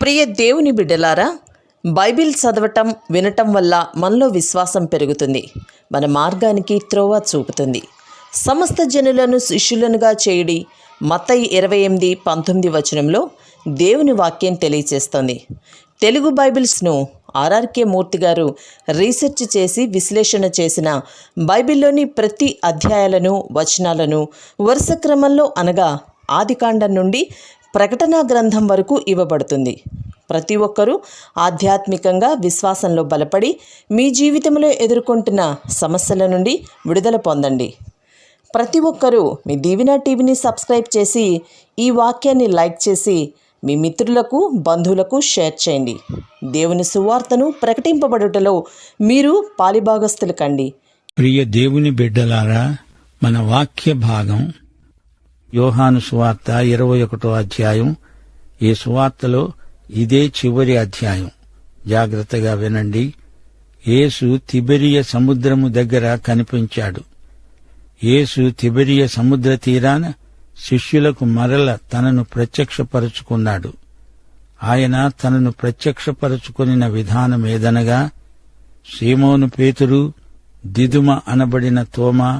ప్రియ దేవుని బిడ్డలారా, బైబిల్ చదవటం వినటం వల్ల మనలో విశ్వాసం పెరుగుతుంది. మన మార్గానికి త్రోవ చూపుతుంది. సమస్త జనులను శిష్యులనుగా చేయుడి మత్తయి 28:19 వచనంలో దేవుని వాక్యం తెలియచేస్తోంది. తెలుగు బైబిల్స్ను ఆర్ఆర్కే మూర్తి గారు రీసెర్చ్ చేసి విశ్లేషణ చేసిన బైబిల్లోని ప్రతి అధ్యాయాలను వచనాలను వరుస క్రమంలో అనగా ఆదికాండం నుండి ప్రకటనా గ్రంథం వరకు ఇవ్వబడుతుంది. ప్రతి ఒక్కరూ ఆధ్యాత్మికంగా విశ్వాసంలో బలపడి మీ జీవితంలో ఎదుర్కొంటున్న సమస్యల నుండి విడుదల పొందండి. ప్రతి ఒక్కరూ మీ దీవెన టీవీని సబ్స్క్రైబ్ చేసి ఈ వాక్యాన్ని లైక్ చేసి మీ మిత్రులకు బంధువులకు షేర్ చేయండి. దేవుని సువార్తను ప్రకటింపబడుటలో మీరు పాలిభాగస్తులు కండి. ప్రియ దేవుని బిడ్డలారా, మన వాక్య భాగం యోహాను సువార్త 21వ అధ్యాయం. ఈ సువార్తలో ఇదే చివరి అధ్యాయం. జాగ్రత్తగా వినండి. యేసు తిబెరియ సముద్రము దగ్గర కనిపించాడు. యేసు తిబెరియ సముద్ర తీరాన శిష్యులకు మరల తనను ప్రత్యక్షపరుచుకున్నాడు. ఆయన తనను ప్రత్యక్షపరుచుకొనిన విధానమేదనగా, సీమోను పేతురు, దిదుమ అనబడిన తోమా,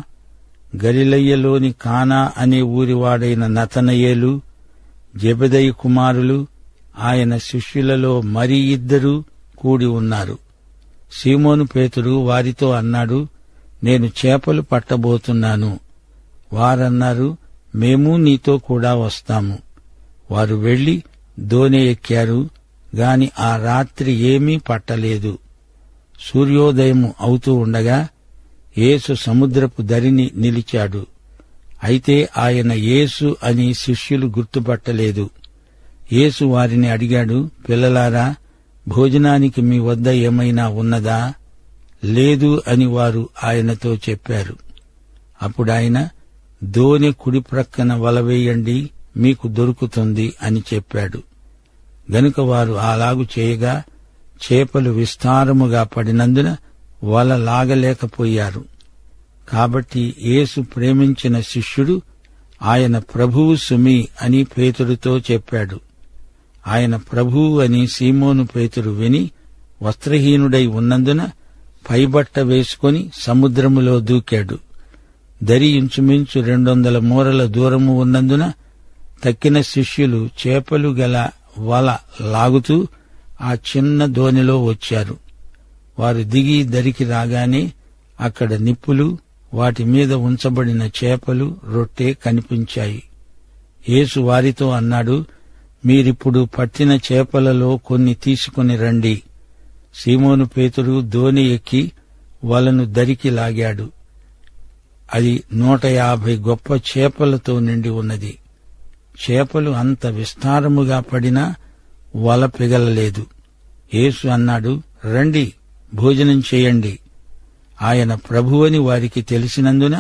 గలిలయ్యలోని కానా అనే ఊరివాడైన నతనయేలు, జెబెదయి కుమారులు, ఆయన శిష్యులలో మరి ఇద్దరు కూడి ఉన్నారు. సీమోను పేతురు వారితో అన్నాడు, నేను చేపలు పట్టబోతున్నాను. వారన్నారు, మేము నీతో కూడా వస్తాము. వారు వెళ్లి దోణి ఎక్కారు గాని ఆ రాత్రి ఏమీ పట్టలేదు. సూర్యోదయము అవుతూ ఉండగా యేసు సముద్రపు దరిని నిలిచాడు. అయితే ఆయన యేసు అని శిష్యులు గుర్తుపట్టలేదు. యేసు వారిని అడిగాడు, పిల్లలారా, భోజనానికి మీ వద్ద ఏమైనా ఉన్నదా? లేదు అని వారు ఆయనతో చెప్పారు. అప్పుడాయన, దోణి కుడి ప్రక్కన వలవేయండి, మీకు దొరుకుతుంది అని చెప్పాడు. గనుక వారు అలాగు చేయగా చేపలు విస్తారముగా పడినందున వల లాగలేకపోయారు. కాబట్టి యేసు ప్రేమించిన శిష్యుడు ఆయన ప్రభువు సుమి అని పేతురుతో చెప్పాడు. ఆయన ప్రభువు అని సీమోను పేతురు విని వస్త్రహీనుడై ఉన్నందున పైబట్ట వేసుకుని సముద్రములో దూకాడు. దరి ఇంచుమించు 200 మూరల దూరము ఉన్నందున తక్కిన శిష్యులు చేపలు గల వల లాగుతూ ఆ చిన్న దోణిలో వచ్చారు. వారు దిగి దరికి రాగానే అక్కడ నిప్పులు, వాటి మీద ఉంచబడిన చేపలు, రొట్టె కనిపించాయి. యేసు వారితో అన్నాడు, మీరిప్పుడు పట్టిన చేపలలో కొన్ని తీసుకుని రండి. సీమోను పేతురు దోణి ఎక్కి వలను దరికి లాగాడు. అది 150 గొప్ప చేపలతో నిండి ఉన్నది. చేపలు అంత విస్తారముగా పడినా వల పిగలలేదు. యేసు అన్నాడు, రండి, భోజనం చేయండి. ఆయన ప్రభువని వారికి తెలిసినందున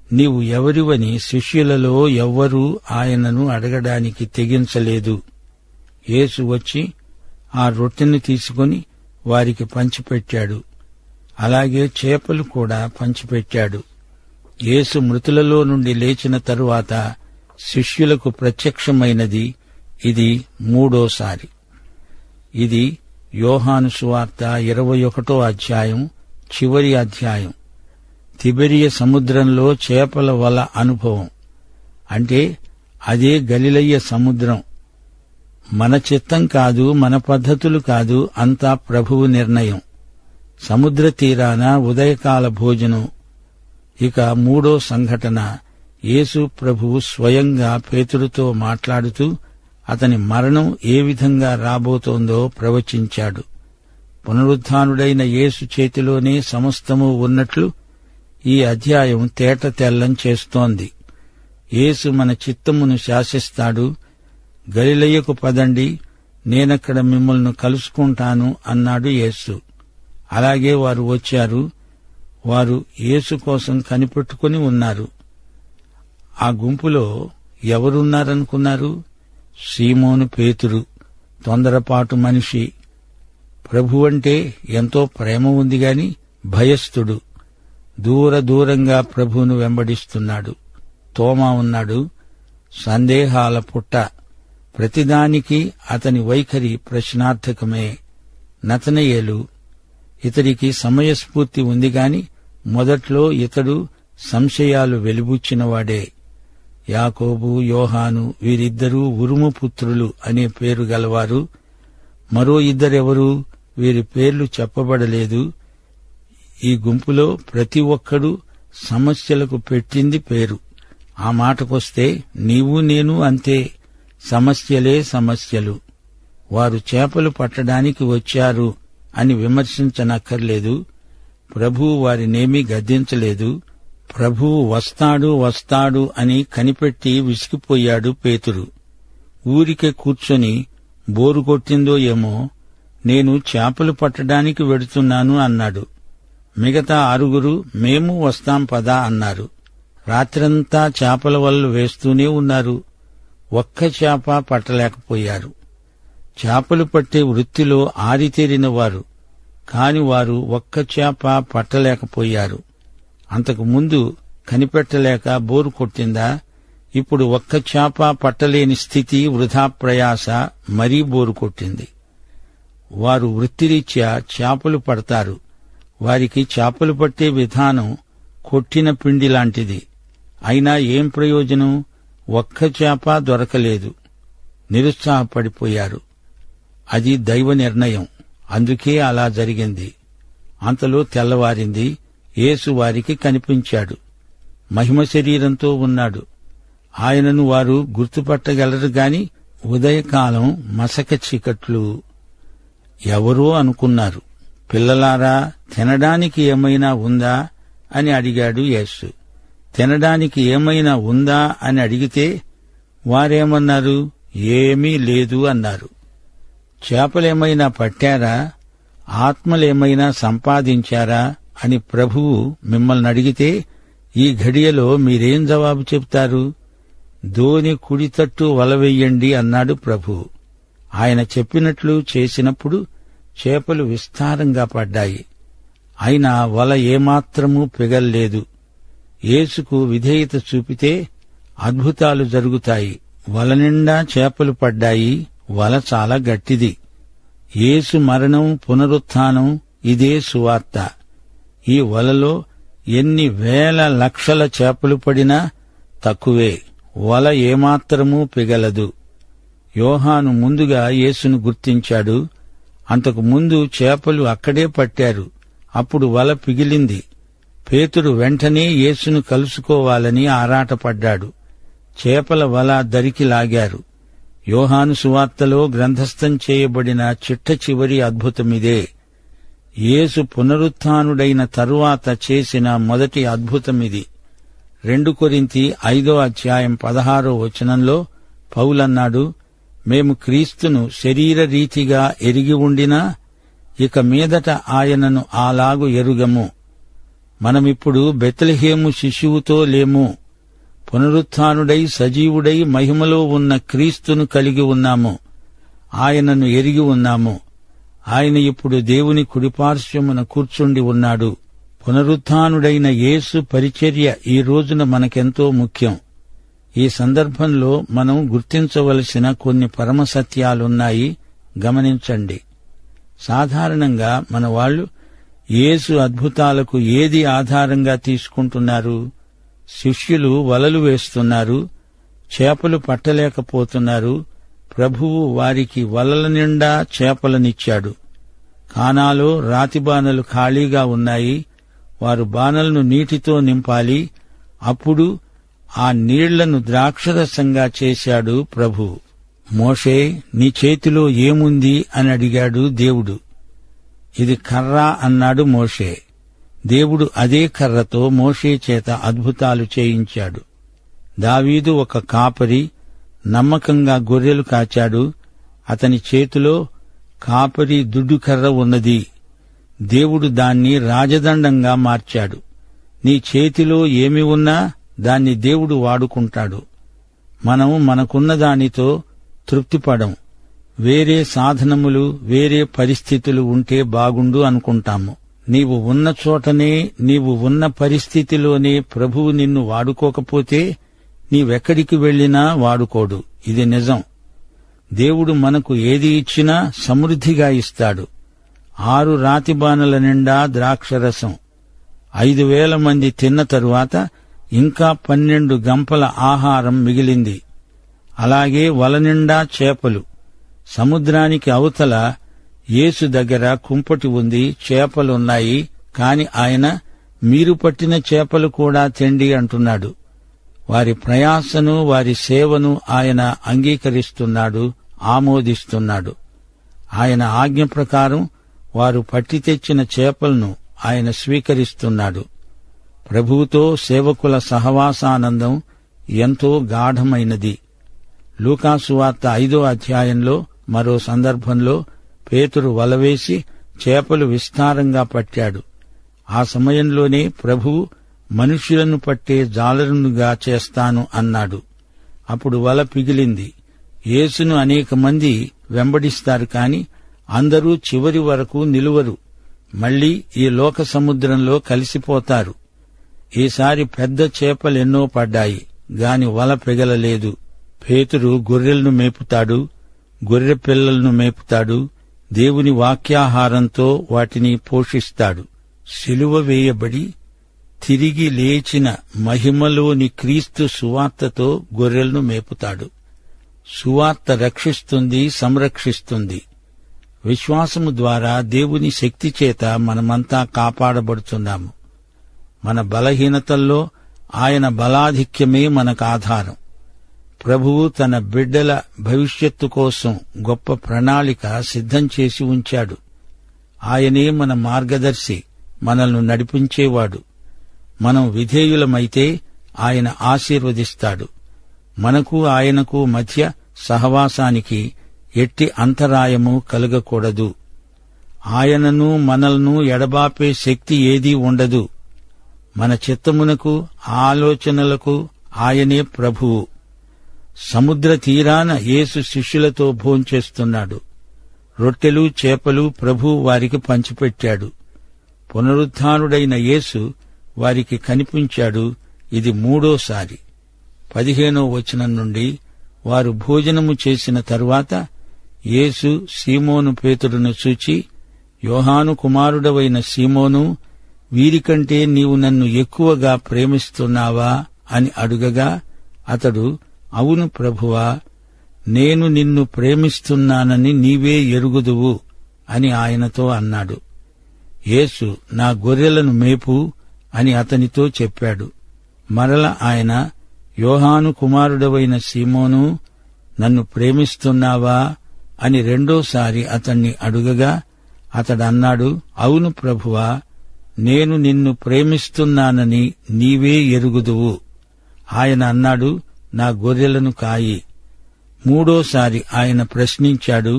నీవు ఎవరివని శిష్యులలో ఎవ్వరూ ఆయనను అడగడానికి తెగించలేదు. యేసు వచ్చి ఆ రొట్టెను తీసుకుని వారికి పంచిపెట్టాడు. అలాగే చేపలు కూడా పంచిపెట్టాడు. యేసు మృతులలో నుండి లేచిన తరువాత శిష్యులకు ప్రత్యక్షమైనది ఇది 3వసారి. ఇది యోహాను సువార్త 21వ అధ్యాయం చివరి అధ్యాయం. తిబెరియ సముద్రంలో చేపల వల అనుభవం అంటే అదే గలిలయ్య సముద్రం. మన చిత్తం కాదు, మన పద్ధతులు కాదు, అంతా ప్రభువు నిర్ణయం. సముద్ర తీరాన ఉదయకాల భోజనం. ఇక 3వ సంఘటన, యేసు ప్రభువు స్వయంగా పేతురుతో మాట్లాడుతూ అతని మరణం ఏ విధంగా రాబోతోందో ప్రవచించాడు. పునరుత్థానుడైన యేసు చేతిలోనే సమస్తము ఉన్నట్లు ఈ అధ్యాయం తేట తెల్లం చేస్తోంది. యేసు మన చిత్తమును శాసిస్తాడు. గలిలయ్యకు పదండి, నేనక్కడ మిమ్మల్ని కలుసుకుంటాను అన్నాడు యేసు. అలాగే వారు వచ్చారు. వారు యేసు కోసం కనిపెట్టుకుని ఉన్నారు. ఆ గుంపులో ఎవరున్నారనుకున్నారు? సీమోను పేతురు, తొందరపాటు మనిషి. ప్రభువంటే ఎంతో ప్రేమ ఉంది గాని భయస్థుడు. దూరంగా ప్రభువును వెంబడిస్తున్నాడు. తోమా ఉన్నాడు, సందేహాల పుట్ట. ప్రతిదానికి అతని వైఖరి ప్రశ్నార్థకమే. నతనయేలు, ఇతడికి సమయస్ఫూర్తి ఉంది గాని మొదట్లో ఇతడు సంశయాలు వెలిబుచ్చినవాడే. యాకోబు, యోహాను వీరిద్దరూ ఉరుము పుత్రులు అనే పేరు గలవారు. మరో ఇద్దరెవరు? వీరి పేర్లు చెప్పబడలేదు. ఈ గుంపులో ప్రతి ఒక్కడూ సమస్యలకు పెట్టింది పేరు. ఆ మాటకొస్తే నీవు నేను అంతే, సమస్యలే సమస్యలు. వారు చేపలు పట్టడానికి వచ్చారు అని విమర్శించనక్కర్లేదు. ప్రభువు వారినేమీ గద్దించలేదు. ప్రభువు వస్తాడు వస్తాడు అని కనిపెట్టి విసిగిపోయాడు పేతురు. ఊరికే కూర్చొని బోరు కొట్టిందో ఏమో, నేను చేపలు పట్టడానికి వెడుతున్నాను అన్నాడు. మిగతా 6 మేము వస్తాం పదా అన్నారు. రాత్రంతా చేపల వలలు వేస్తూనే ఉన్నారు. ఒక్క చేప పట్టలేకపోయారు. చేపలు పట్టే వృత్తిలో ఆరితేరిన వారు, కాని వారు ఒక్క చేప పట్టలేకపోయారు. అంతకు ముందు కనిపెట్టలేక బోరు కొట్టిందా? ఇప్పుడు ఒక్క చేప పట్టలేని స్థితి, వృధా ప్రయాస, మరీ బోరు కొట్టింది. వారు వృత్తిరీత్యా చేపలు పడతారు. వారికి చేపలు పట్టే విధానం కొట్టిన పిండి లాంటిది. అయినా ఏం ప్రయోజనం? ఒక్క చేప దొరకలేదు. నిరుత్సాహపడిపోయారు. అది దైవ నిర్ణయం. అందుకే అలా జరిగింది. అంతలో తెల్లవారింది. యేసు వారికి కనిపించాడు. మహిమ శరీరంతో ఉన్నాడు. ఆయనను వారు గుర్తుపట్టగలరు గాని ఉదయకాలం మసక చీకట్లు. ఎవరో అనుకున్నారు. పిల్లలారా, తినడానికి ఏమైనా ఉందా అని అడిగాడు యేసు. తినడానికి ఏమైనా ఉందా అని అడిగితే వారేమన్నారు? ఏమీ లేదు అన్నారు. చేపలేమైనా పట్టారా? ఆత్మలేమైనా సంపాదించారా అని ప్రభువు మిమ్మల్ని అడిగితే ఈ ఘడియలో మీరేం జవాబు చెప్తారు? దోణి కుడితట్టు వలవెయ్యండి అన్నాడు ప్రభువు. ఆయన చెప్పినట్లు చేసినప్పుడు చేపలు విస్తారంగా పడ్డాయి. అయినా వల ఏమాత్రమూ పిగల్లేదు. యేసుకు విధేయత చూపితే అద్భుతాలు జరుగుతాయి. వల నిండా చేపలు పడ్డాయి. వల చాలా గట్టిది. యేసు మరణం, పునరుత్థానం ఇదే సువార్త. ఈ వలలో ఎన్ని వేల లక్షల చేపలు పడినా తక్కువే. వల ఏమాత్రమూ పిగలదు. యోహాను ముందుగా యేసును గుర్తించాడు. అంతకు ముందు చేపలు అక్కడే పట్టారు. అప్పుడు వల పిగిలింది. పేతురు వెంటనే యేసును కలుసుకోవాలని ఆరాటపడ్డాడు. చేపల వల దరికి లాగారు. యోహాను సువార్తలో గ్రంథస్థం చేయబడిన చిట్ట చివరి అద్భుతమిదే. యేసు పునరుత్థానుడైన తరువాత చేసిన మొదటి అద్భుతమిది. 2 కొరింథీ 5:16 పౌలన్నాడు, మేము క్రీస్తును శరీరరీతిగా ఎరిగి ఉండినా ఇక మీదట ఆయనను అలాగు ఎరుగము. మనమిప్పుడు బెత్లెహేము శిశువుతో లేము. పునరుత్థానుడై సజీవుడై మహిమలో ఉన్న క్రీస్తును కలిగి ఉన్నాము. ఆయనను ఎరిగి ఉన్నాము. ఆయన ఇప్పుడు దేవుని కుడిపార్శ్వమున కూర్చుండి ఉన్నాడు. పునరుత్థానుడైన యేసు పరిచర్య ఈ రోజున మనకెంతో ముఖ్యం. ఈ సందర్భంలో మనం గుర్తించవలసిన కొన్ని పరమసత్యాలున్నాయి. గమనించండి. సాధారణంగా మన వాళ్ళు యేసు అద్భుతాలకు ఏది ఆధారంగా తీసుకుంటున్నారు? శిష్యులు వలలు వేస్తున్నారు, చేపలు పట్టలేకపోతున్నారు. ప్రభువు వారికి వలల నిండా చేపలనిచ్చాడు. కానాలో రాతి బానలు ఖాళీగా ఉన్నాయి. వారు బానలను నీటితో నింపాలి. అప్పుడు ఆ నీళ్లను ద్రాక్షరసంగా చేశాడు ప్రభువు. మోషే, నీ చేతిలో ఏముంది అని అడిగాడు దేవుడు. ఇది కర్ర అన్నాడు మోషే. దేవుడు అదే కర్రతో మోషే చేత అద్భుతాలు చేయించాడు. దావీదు ఒక కాపరి, నమ్మకంగా గొర్రెలు కాచాడు. అతని చేతిలో కాపరి దుడ్డుకర్ర ఉన్నది. దేవుడు దాన్ని రాజదండంగా మార్చాడు. నీ చేతిలో ఏమి ఉన్నా దాన్ని దేవుడు వాడుకుంటాడు. మనం మనకున్న దానితో తృప్తిపడం. వేరే సాధనములు, వేరే పరిస్థితులు ఉంటే బాగుండు అనుకుంటాము. నీవు ఉన్న చోటనే, నీవు ఉన్న పరిస్థితిలోనే ప్రభువు నిన్ను వాడుకోకపోతే నీవెక్కడికి వెళ్లినా వాడుకోడు. ఇది నిజం. దేవుడు మనకు ఏది ఇచ్చినా సమృద్ధిగా ఇస్తాడు. 6 రాతిబానల నిండా ద్రాక్షరసం. 5,000 మంది తిన్న తరువాత ఇంకా 12 గంపల ఆహారం మిగిలింది. అలాగే వల నిండా చేపలు. సముద్రానికి అవతల యేసు దగ్గర కుంపటి ఉంది, చేపలున్నాయి. కాని ఆయన, మీరు పట్టిన చేపలు కూడా తెండి అంటున్నాడు. వారి ప్రయాసను, వారి సేవను ఆయన అంగీకరిస్తున్నాడు, ఆమోదిస్తున్నాడు. ఆయన ఆజ్ఞ ప్రకారం వారు పట్టి తెచ్చిన చేపలను ఆయన స్వీకరిస్తున్నాడు. ప్రభువుతో సేవకుల సహవాసానందం ఎంతో గాఢమైనది. లూకాసు వార్త 5వ అధ్యాయంలో మరో సందర్భంలో పేతురు వలవేసి చేపలు విస్తారంగా పట్టాడు. ఆ సమయంలోనే ప్రభువు మనుష్యులను పట్టే జాలరునుగా చేస్తాను అన్నాడు. అప్పుడు వల పిగిలింది. యేసును అనేక మంది వెంబడిస్తారు, కాని అందరూ చివరి వరకు నిలువరు. మళ్లీ ఈ లోక సముద్రంలో కలిసిపోతారు. ఈసారి పెద్ద చేపలెన్నో పడ్డాయి, గాని వల పిగలలేదు. పేతురు గొర్రెలను మేపుతాడు, గొర్రె పిల్లలను మేపుతాడు, దేవుని వాక్యాహారంతో వాటిని పోషిస్తాడు. సిలువ వేయబడి తిరిగి లేచిన మహిమలోని క్రీస్తు సువార్తతో గొర్రెలను మేపుతాడు. సువార్త రక్షిస్తుంది, సంరక్షిస్తుంది. విశ్వాసము ద్వారా దేవుని శక్తి చేత మనమంతా కాపాడబడుతున్నాము. మన బలహీనతల్లో ఆయన బలాధిక్యమే మనకు ఆధారం. ప్రభువు తన బిడ్డల భవిష్యత్తు కోసం గొప్ప ప్రణాళిక సిద్ధం చేసి ఉంచాడు. ఆయనే మన మార్గదర్శి, మనల్ని నడిపించేవాడు. మనం విధేయులమైతే ఆయన ఆశీర్వదిస్తాడు. మనకు ఆయనకు మధ్య సహవాసానికి ఎట్టి అంతరాయము కలగకూడదు. ఆయనను మనల్ని ఎడబాపే శక్తి ఏదీ ఉండదు. మన చిత్తమునకు, ఆలోచనలకు ఆయనే ప్రభువు. సముద్ర తీరాన యేసు శిష్యులతో భోంచేస్తున్నాడు. రొట్టెలు, చేపలు ప్రభు వారికి పంచిపెట్టాడు. పునరుత్థానుడైన యేసు వారికి కనిపించాడు. ఇది 3వసారి. 15వ వచనం నుండి, వారు భోజనము చేసిన తరువాత యేసు సీమోను పేతురును చూచి, యోహాను కుమారుడవైన సీమోను, వీరికంటే నీవు నన్ను ఎక్కువగా ప్రేమిస్తున్నావా అని అడుగగా, అతడు, అవును ప్రభువా, నేను నిన్ను ప్రేమిస్తున్నానని నీవే ఎరుగుదువు అని ఆయనతో అన్నాడు. యేసు, నా గొర్రెలను మేపు అని అతనితో చెప్పాడు. మరల ఆయన, యోహాను కుమారుడవైన సీమోను, నన్ను ప్రేమిస్తున్నావా అని 2వసారి అతణ్ణి అడుగగా, అతడన్నాడు, అవును ప్రభువా, నేను నిన్ను ప్రేమిస్తున్నానని నీవే ఎరుగుదువు. ఆయన అన్నాడు, నా గొర్రెలను కాయి. 3వసారి ఆయన ప్రశ్నించాడు,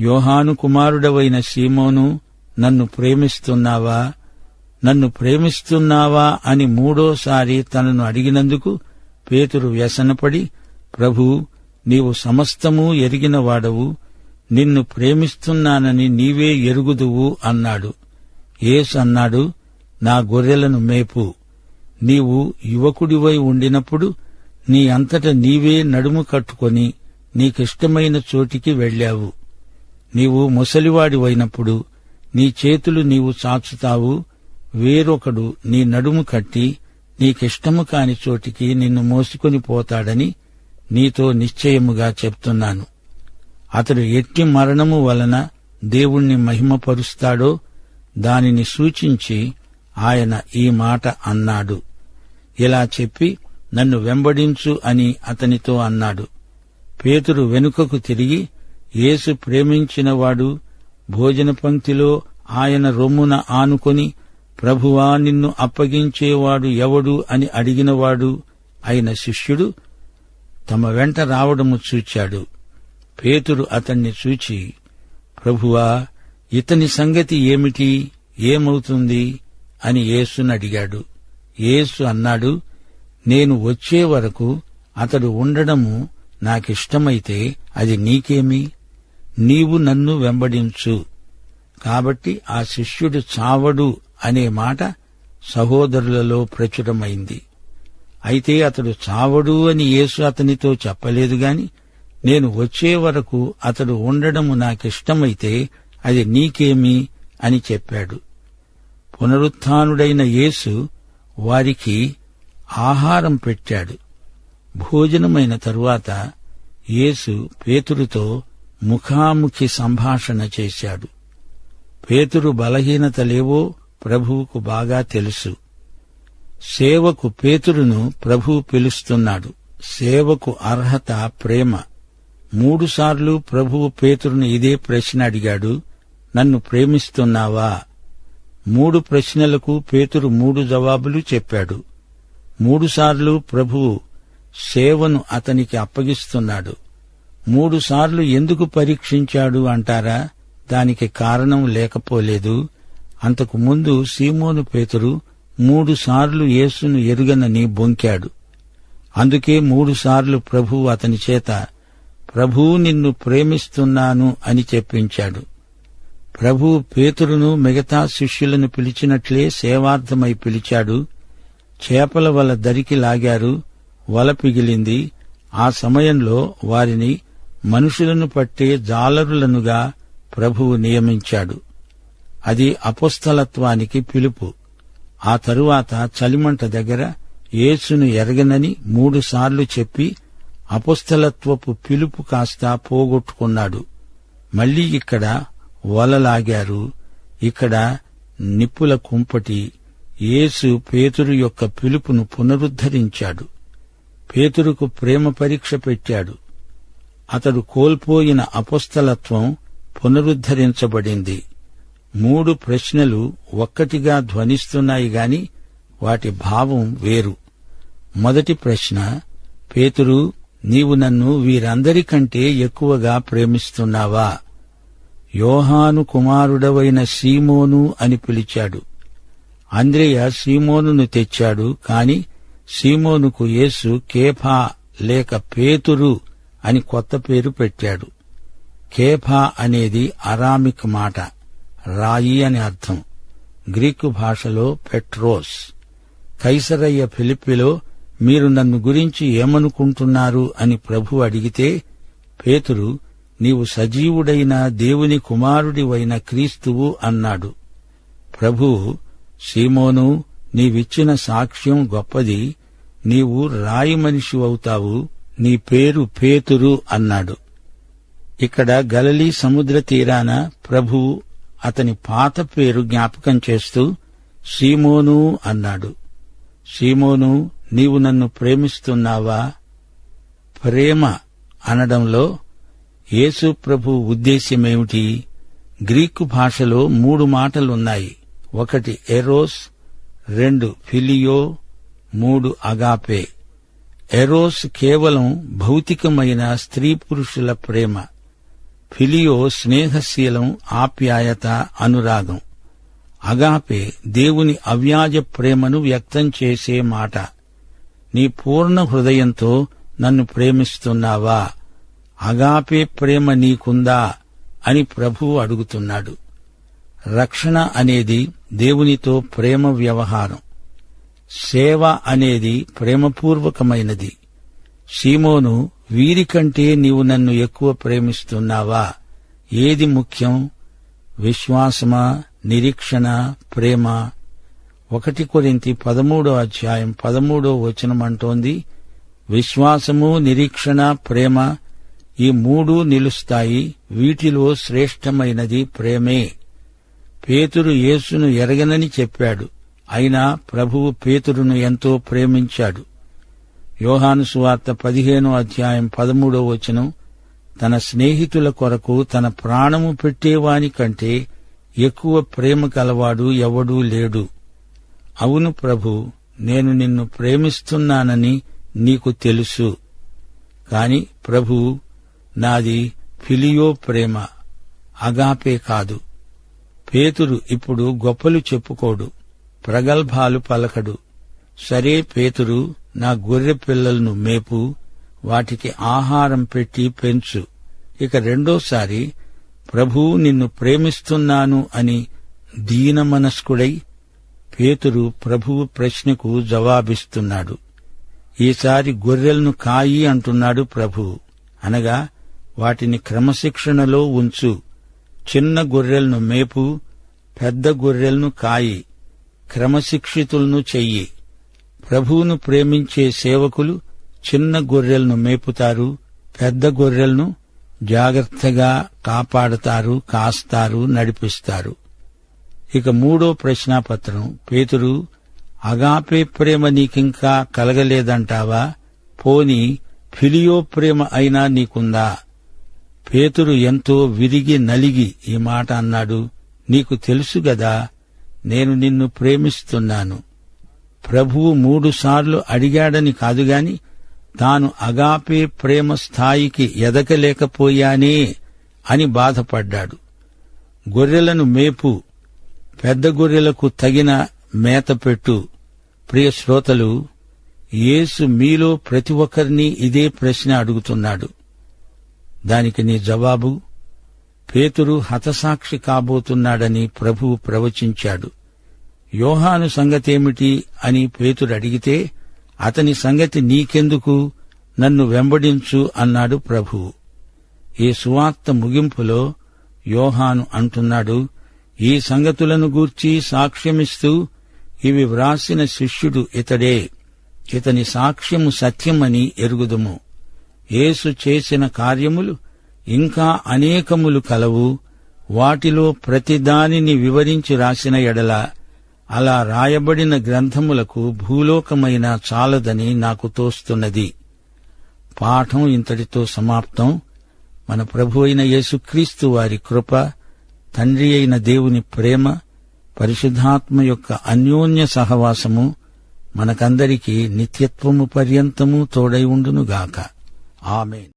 యోహాను కుమారుడవైన సీమోను, నన్ను ప్రేమిస్తున్నావా? నన్ను ప్రేమిస్తున్నావా అని 3వసారి తనను అడిగినందుకు పేతురు వ్యసనపడి, ప్రభూ, నీవు సమస్తమూ ఎరిగిన వాడవు, నిన్ను ప్రేమిస్తున్నానని నీవే ఎరుగుదువు అన్నాడు. యేసు అన్నాడు, నా గొర్రెలను మేపు. నీవు యువకుడివై ఉండినప్పుడు నీ అంతట నీవే నడుము కట్టుకొని నీకిష్టమైన చోటికి వెళ్ళావు. నీవు ముసలివాడివైనప్పుడు నీ చేతులు నీవు చాచుతావు, వేరొకడు నీ నడుము కట్టి నీకిష్టము కాని చోటికి నిన్ను మోసుకొని పోతాడని నీతో నిశ్చయముగా చెప్తున్నాను. అతడు ఎట్టి మరణము వలన దేవుణ్ణి మహిమపరుస్తాడో దానిని సూచించి ఆయన ఈ మాట అన్నాడు. ఇలా చెప్పి, నన్ను వెంబడించు అని అతనితో అన్నాడు. పేతురు వెనుకకు తిరిగి, యేసు ప్రేమించినవాడు భోజన పంక్తిలో ఆయన రొమ్మున ఆనుకొని, ప్రభువా, నిన్ను అప్పగించేవాడు ఎవడు అని అడిగినవాడు అయిన శిష్యుడు తమ వెంట రావడము చూచాడు. పేతురు అతణ్ణి చూచి, ప్రభువా, ఇతని సంగతి ఏమిటి, ఏమవుతుంది అని యేసును అడిగాడు. యేసు అన్నాడు, నేను వచ్చే వరకు అతడు ఉండడము నాకిష్టమైతే అది నీకేమి? నీవు నన్ను వెంబడించు. కాబట్టి ఆ శిష్యుడు చావడు అనే మాట సహోదరులలో ప్రచురమైంది. అయితే అతడు చావడు అని యేసు అతనితో చెప్పలేదు గాని, నేను వచ్చే వరకు అతడు ఉండడము నాకిష్టమైతే అది నీకేమి అని చెప్పాడు. పునరుత్థానుడైన యేసు వారికి ఆహారం పెట్టాడు. భోజనమైన తరువాత యేసు పేతురుతో ముఖాముఖి సంభాషణ చేశాడు. పేతురు బలహీనతలేవో ప్రభువుకు బాగా తెలుసు. సేవకు పేతురును ప్రభువు పిలుస్తున్నాడు. సేవకు అర్హత ప్రేమ. 3 సార్లు ప్రభువు పేతురును ఇదే ప్రశ్న అడిగాడు, నన్ను ప్రేమిస్తున్నావా? 3 ప్రశ్నలకు పేతురు 3 జవాబులు చెప్పాడు. 3 సార్లు ప్రభువు సేవను అతనికి అప్పగిస్తున్నాడు. 3 సార్లు ఎందుకు పరీక్షించాడు అంటారా? దానికి కారణం లేకపోలేదు. అంతకు ముందు సీమోను పేతురు 3 సార్లు యేసును ఎరుగనని బొంకాడు. అందుకే 3 సార్లు ప్రభువు అతని చేత ప్రభూ నిన్ను ప్రేమిస్తున్నాను అని చెప్పించాడు. ప్రభువు పేతురును మిగతా శిష్యులను పిలిచినట్లే సేవార్థమై పిలిచాడు. చేపల వల దరికి లాగారు, వల పిగిలింది. ఆ సమయంలో వారిని మనుషులను పట్టే జాలరులనుగా ప్రభువు నియమించాడు. అది అపొస్తలత్వానికి పిలుపు. ఆ తరువాత చలిమంట దగ్గర యేసును ఎరగనని 3 సార్లు చెప్పి అపొస్తలత్వపు పిలుపు కాస్త పోగొట్టుకున్నాడు. మళ్లీ ఇక్కడ వలలాగారు, ఇక్కడ నిప్పుల కుంపటి. యేసు పేతురు యొక్క పిలుపును పునరుద్ధరించాడు. పేతురుకు ప్రేమ పరీక్ష పెట్టాడు. అతడు కోల్పోయిన అపొస్తలత్వం పునరుద్ధరించబడింది. 3 ప్రశ్నలు ఒక్కటిగా ధ్వనిస్తున్నాయి గాని వాటి భావం వేరు. మొదటి ప్రశ్న, పేతురు, నీవు నన్ను వీరందరికంటే ఎక్కువగా ప్రేమిస్తున్నావా? యోహాను కుమారుడవైన సీమోను అని పిలిచాడు. అంద్రెయ సీమోనును తెచ్చాడు. కాని సీమోనుకు యేసు కేఫా లేక పేతురు అని కొత్త పేరు పెట్టాడు. కేఫా అనేది అరామిక్ మాట, రాయి అని అర్థం. గ్రీకు భాషలో పెట్రోస్. కైసరయ్య ఫిలిప్పిలో మీరు నన్ను గురించి ఏమనుకుంటున్నారు అని ప్రభు అడిగితే పేతురు, నీవు సజీవుడైన దేవుని కుమారుడివైన క్రీస్తువు అన్నాడు. ప్రభువు, సీమోను, నీవిచ్చిన సాక్ష్యం గొప్పది. నీవు రాయి మనిషివవుతావు, నీ పేరు పేతురు అన్నాడు. ఇక్కడ గలిలీ సముద్ర తీరాన ప్రభువు అతని పాత పేరు జ్ఞాపకం చేస్తూ సీమోను అన్నాడు. సీమోను, నీవు నన్ను ప్రేమిస్తున్నావా? ప్రేమ అనడంలో యేసు ప్రభు ఉద్దేశ్యమేమిటి? గ్రీకు భాషలో 3 మాటలున్నాయి. 1 ఎరోస్, 2 ఫిలియో, 3 అగాపే. ఎరోస్ కేవలం భౌతికమైన స్త్రీ పురుషుల ప్రేమ. ఫిలియో స్నేహశీలం, ఆప్యాయత, అనురాగం. అగాపే దేవుని అవ్యాజ ప్రేమను వ్యక్తం చేసే మాట. నీ పూర్ణ హృదయంతో నన్ను ప్రేమిస్తున్నావా? అగాపే ప్రేమ నీకుందా అని ప్రభువు అడుగుతున్నాడు. రక్షణ అనేది దేవునితో ప్రేమ వ్యవహారం. సేవ అనేది ప్రేమపూర్వకమైనది. సీమోను, వీరికంటే నీవు నన్ను ఎక్కువ ప్రేమిస్తున్నావా? ఏది ముఖ్యం? విశ్వాసమా, నిరీక్షణ, ప్రేమ? 1 కొరింథీ 13:13 అంటోంది, విశ్వాసము, నిరీక్షణ, ప్రేమ ఈ 3 నిలుస్తాయి. వీటిలో శ్రేష్టమైనది ప్రేమే. పేతురు యేసును ఎరగనని చెప్పాడు. అయినా ప్రభువు పేతురును ఎంతో ప్రేమించాడు. యోహాను సువార్త 15:13 తన స్నేహితుల కొరకు తన ప్రాణము పెట్టేవాని కంటే ఎక్కువ ప్రేమ కలవాడు ఎవడూ లేడు. అవును ప్రభూ, నేను నిన్ను ప్రేమిస్తున్నానని నీకు తెలుసు. కాని ప్రభూ, నాది ఫిలియో ప్రేమ, అగాపే కాదు. పేతురు ఇప్పుడు గొప్పలు చెప్పుకోడు, ప్రగల్భాలు పలకడు. సరే పేతురు, నా గొర్రె పిల్లలను మేపు, వాటికి ఆహారం పెట్టి పెంచు. ఇక రెండోసారి ప్రభూ నిన్ను ప్రేమిస్తున్నాను అని దీనమనస్కుడై పేతురు ప్రభువు ప్రశ్నకు జవాబిస్తున్నాడు. ఈసారి గొర్రెలను కాయి అంటున్నాడు ప్రభువు. అనగా వాటిని క్రమశిక్షణలో ఉంచు. చిన్న గొర్రెలను మేపు, పెద్ద గొర్రెలను కాయి, క్రమశిక్షితులను చెయ్యి. ప్రభువును ప్రేమించే సేవకులు చిన్న గొర్రెలను మేపుతారు, పెద్ద గొర్రెలను జాగ్రత్తగా కాపాడతారు, కాస్తారు, నడిపిస్తారు. ఇక 3వ ప్రశ్నాపత్రం. పేతురు, అగాపే ప్రేమ నీకింకా కలగలేదంటావా? పోని ఫిలియో ప్రేమ అయినా నీకుందా? పేతురు ఎంతో విరిగి నలిగి ఈ మాట అన్నాడు. నీకు తెలుసు గదా, నేను నిన్ను ప్రేమిస్తున్నాను. ప్రభువు 3 సార్లు అడిగాడని కాదుగాని తాను అగాపే ప్రేమ స్థాయికి ఎదగలేకపోయానే అని బాధపడ్డాడు. గొర్రెలను మేపు, పెద్ద గొర్రెలకు తగిన మేత పెట్టు. ప్రియ శ్రోతలు, యేసు మీలో ప్రతి ఒక్కరినీ ఇదే ప్రశ్న అడుగుతున్నాడు. దానికి నీ జవాబు? పేతురు హతసాక్షి కాబోతున్నాడని ప్రభువు ప్రవచించాడు. యోహాను సంగతేమిటి అని పేతురు అడిగితే, అతని సంగతి నీకెందుకు, నన్ను వెంబడించు అన్నాడు ప్రభువు. ఈ సువార్త ముగింపులో యోహాను అంటున్నాడు, ఈ సంగతులను గూర్చి సాక్ష్యమిస్తూ ఇవి వ్రాసిన శిష్యుడు ఇతడే, ఇతని సాక్ష్యము సత్యమని ఎరుగుదుము. యేసు చేసిన కార్యములు ఇంకా అనేకములు కలవు. వాటిలో ప్రతిదానిని వివరించి రాసిన ఎడల అలా రాయబడిన గ్రంథములకు భూలోకమైన చాలదని నాకు తోస్తున్నది. పాఠం ఇంతటితో సమాప్తం. మన ప్రభువైన యేసుక్రీస్తు వారి కృప, తండ్రి అయిన దేవుని ప్రేమ, పరిశుద్ధాత్మ యొక్క అన్యోన్య సహవాసము మనకందరికీ నిత్యత్వము పర్యంతము తోడై ఉండునుగాక. ఆమేన్.